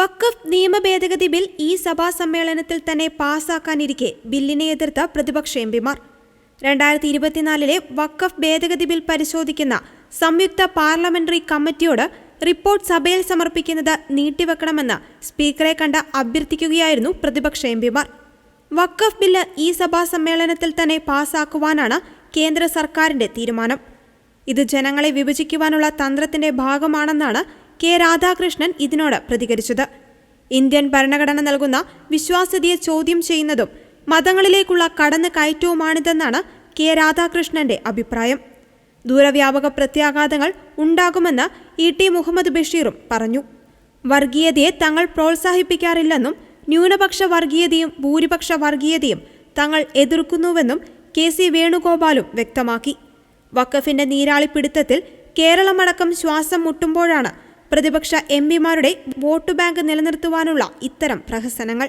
വഖഫ് നിയമ ഭേദഗതി ബിൽ ഈ സഭാ സമ്മേളനത്തിൽ തന്നെ പാസാക്കാനിരിക്കെ ബില്ലിനെ എതിർത്ത പ്രതിപക്ഷ എംപിമാർ 2024 വഖഫ് ഭേദഗതി ബിൽ പരിശോധിക്കുന്ന സംയുക്ത പാർലമെന്ററി കമ്മിറ്റിയോട് റിപ്പോർട്ട് സഭയിൽ സമർപ്പിക്കുന്നത് നീട്ടിവെക്കണമെന്ന് സ്പീക്കറെ കണ്ട് അഭ്യർത്ഥിക്കുകയായിരുന്നു പ്രതിപക്ഷ എംപിമാർ. വഖഫ് ബില്ല് ഈ സഭാ സമ്മേളനത്തിൽ തന്നെ പാസാക്കുവാനാണ് കേന്ദ്ര സർക്കാരിന്റെ തീരുമാനം. ഇത് ജനങ്ങളെ വിഭജിക്കുവാനുള്ള തന്ത്രത്തിന്റെ ഭാഗമാണെന്നാണ് കെ രാധാകൃഷ്ണൻ ഇതിനോട് പ്രതികരിച്ചത്. ഇന്ത്യൻ ഭരണഘടന നൽകുന്ന വിശ്വാസ്യതയെ ചോദ്യം ചെയ്യുന്നതും മതങ്ങളിലേക്കുള്ള കടന്നുകയറ്റവുമാണിതെന്നാണ് കെ രാധാകൃഷ്ണന്റെ അഭിപ്രായം. ദൂരവ്യാപക പ്രത്യാഘാതങ്ങൾ ഉണ്ടാകുമെന്ന് ഇ.ടി. മുഹമ്മദ് ബഷീറും പറഞ്ഞു. വർഗീയതയെ തങ്ങൾ പ്രോത്സാഹിപ്പിക്കാറില്ലെന്നും ന്യൂനപക്ഷ വർഗീയതയും ഭൂരിപക്ഷ വർഗീയതയും തങ്ങൾ എതിർക്കുന്നുവെന്നും കെ.സി. വേണുഗോപാലും വ്യക്തമാക്കി. വഖഫിന്റെ നീരാളിപ്പിടുത്തത്തിൽ കേരളമടക്കം ശ്വാസം മുട്ടുമ്പോഴാണ് പ്രതിപക്ഷ എംപിമാരുടെ വോട്ട് ബാങ്ക് നിലനിർത്തുവാനുള്ള ഇത്തരം പ്രഹസനങ്ങൾ.